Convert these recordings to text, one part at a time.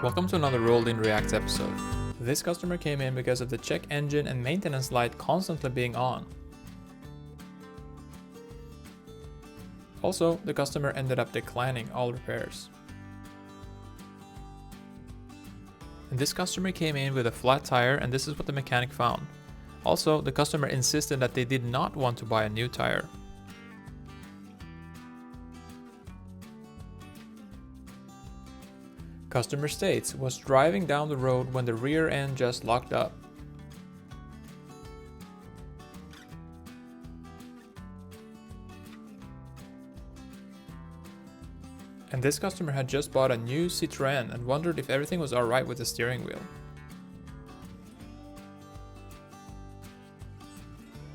Welcome to another Rolled in Reacts episode. This customer came in because of the check engine and maintenance light constantly being on. Also, the customer ended up declining all repairs. And this customer came in with a flat tire, and this is what the mechanic found. Also, the customer insisted that they did not want to buy a new tire. Customer states was driving down the road when the rear end just locked up. And this customer had just bought a new Citroën and wondered if everything was alright with the steering wheel.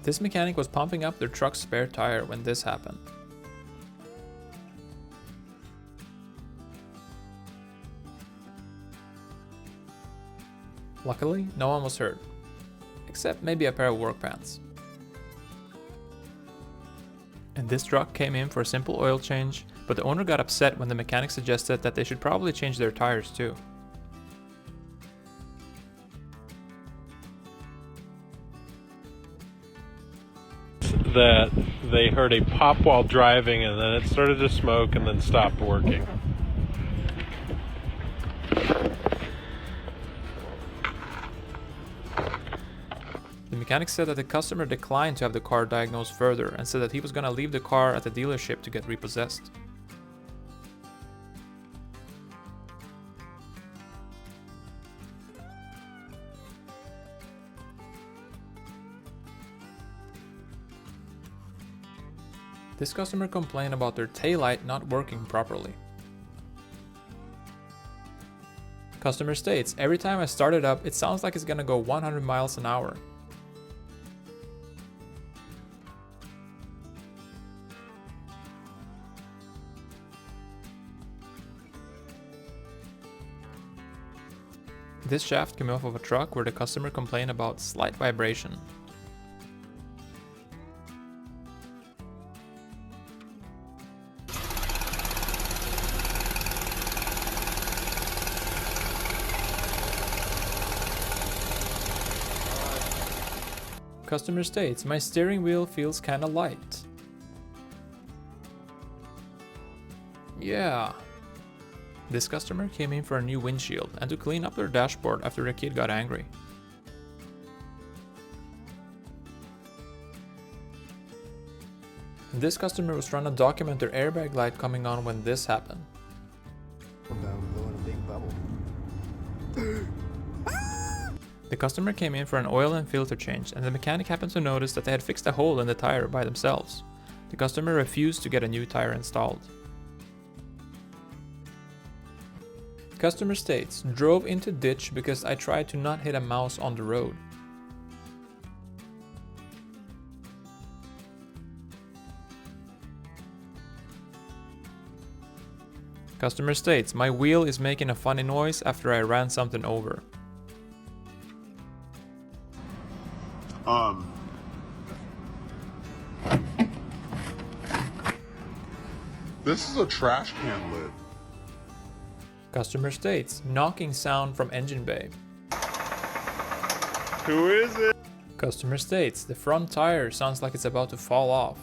This mechanic was pumping up their truck's spare tire when this happened. Luckily, no one was hurt, except maybe a pair of work pants. And this truck came in for a simple oil change, but the owner got upset when the mechanic suggested that they should probably change their tires too. That they heard a pop while driving and then it started to smoke and then stopped working. The mechanic said that the customer declined to have the car diagnosed further and said that he was going to leave the car at the dealership to get repossessed. This customer complained about their taillight not working properly. Customer states, every time I start it up, it sounds like it's gonna go 100 miles an hour. This shaft came off of a truck where the customer complained about slight vibration. Customer states, my steering wheel feels kinda light. Yeah. This customer came in for a new windshield and to clean up their dashboard after their kid got angry. This customer was trying to document their airbag light coming on when this happened. The customer came in for an oil and filter change, and the mechanic happened to notice that they had fixed a hole in the tire by themselves. The customer refused to get a new tire installed. Customer states, drove into ditch because I tried to not hit a mouse on the road. Customer states, my wheel is making a funny noise after I ran something over. This is a trash can lid. Customer states, knocking sound from engine bay. Who is it? Customer states, the front tire sounds like it's about to fall off.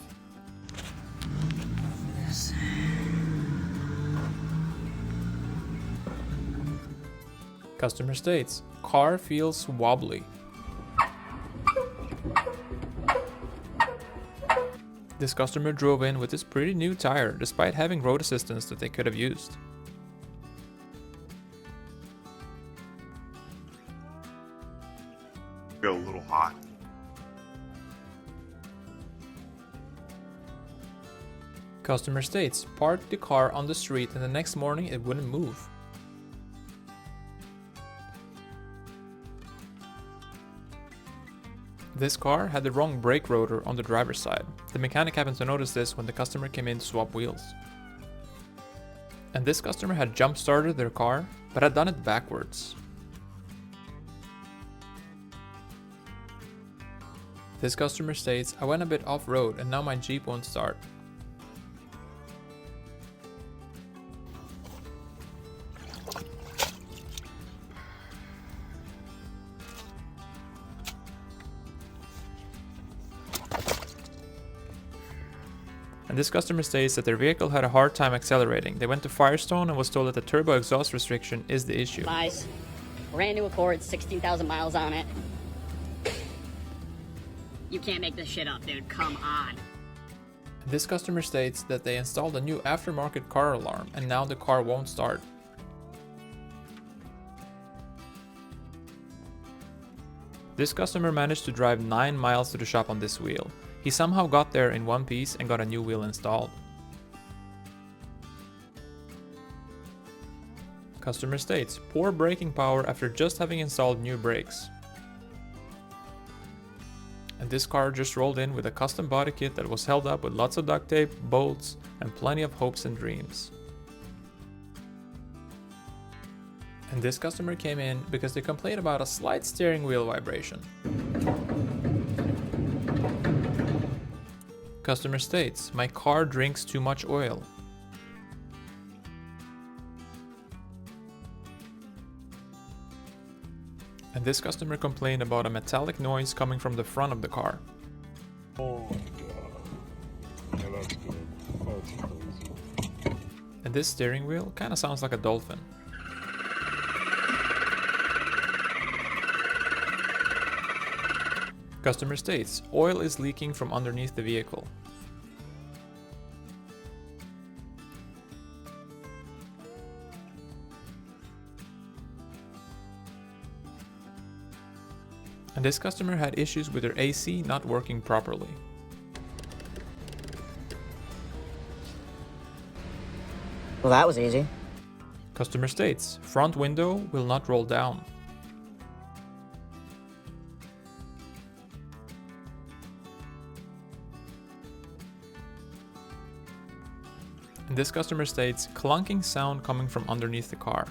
Customer states, car feels wobbly. This customer drove in with this pretty new tire despite having road assistance that they could have used. Got a little hot. Customer states, parked the car on the street and the next morning it wouldn't move. This car had the wrong brake rotor on the driver's side. The mechanic happened to notice this when the customer came in to swap wheels. And this customer had jump started their car, but had done it backwards. This customer states, I went a bit off-road and now my Jeep won't start. this customer states that their vehicle had a hard time accelerating. They went to Firestone and was told that the turbo exhaust restriction is the issue. Nice. Brand new Accord, 16,000 miles on it. You can't make this shit up, dude. Come on. This customer states that they installed a new aftermarket car alarm and now the car won't start. This customer managed to drive 9 miles to the shop on this wheel. He somehow got there in one piece and got a new wheel installed. Customer states, poor braking power after just having installed new brakes. And this car just rolled in with a custom body kit that was held up with lots of duct tape, bolts, and plenty of hopes and dreams. And this customer came in because they complained about a slight steering wheel vibration. Customer states, my car drinks too much oil. And this customer complained about a metallic noise coming from the front of the car. Oh my god. Yeah, that's good. That's crazy. And this steering wheel kinda sounds like a dolphin. Customer states, oil is leaking from underneath the vehicle. And this customer had issues with their AC not working properly. Well, that was easy. Customer states, front window will not roll down. And this customer states, clunking sound coming from underneath the car.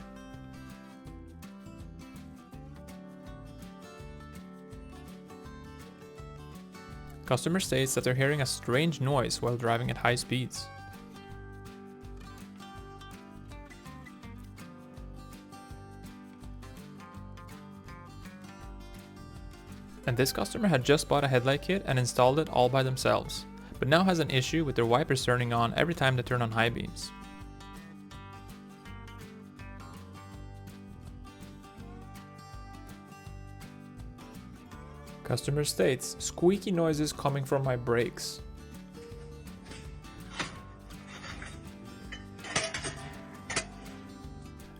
Customer states that they're hearing a strange noise while driving at high speeds. And this customer had just bought a headlight kit and installed it all by themselves, but now has an issue with their wipers turning on every time they turn on high beams. Customer states, squeaky noises coming from my brakes.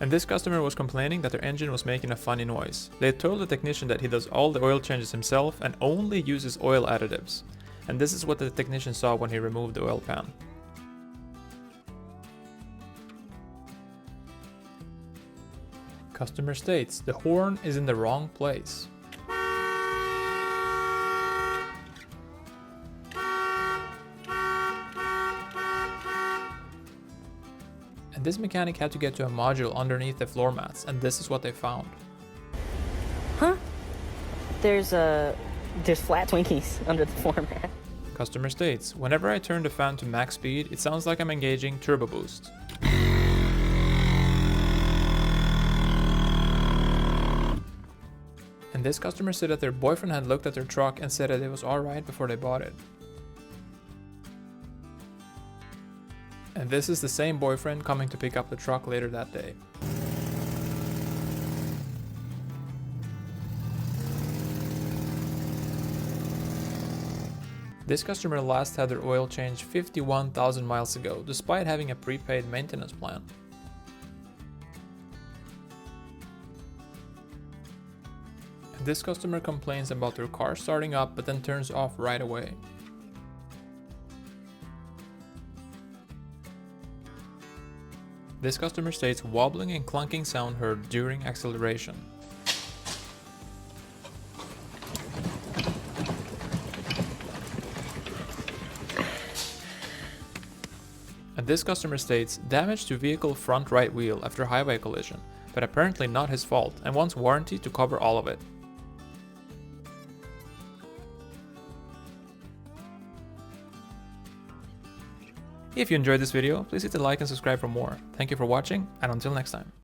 And this customer was complaining that their engine was making a funny noise. They had told the technician that he does all the oil changes himself and only uses oil additives. And this is what the technician saw when he removed the oil pan. Customer states, the horn is in the wrong place. And this mechanic had to get to a module underneath the floor mats, and this is what they found. Huh? There's flat Twinkies under the floor mat. Customer states, whenever I turn the fan to max speed, it sounds like I'm engaging turbo boost. And this customer said that their boyfriend had looked at their truck and said that it was alright before they bought it. And this is the same boyfriend coming to pick up the truck later that day. This customer last had their oil changed 51,000 miles ago, despite having a prepaid maintenance plan. And this customer complains about their car starting up but then turns off right away. This customer states wobbling and clunking sound heard during acceleration. And this customer states damage to vehicle front right wheel after highway collision, but apparently not his fault and wants warranty to cover all of it. If you enjoyed this video, please hit the like and subscribe for more. Thank you for watching, and until next time.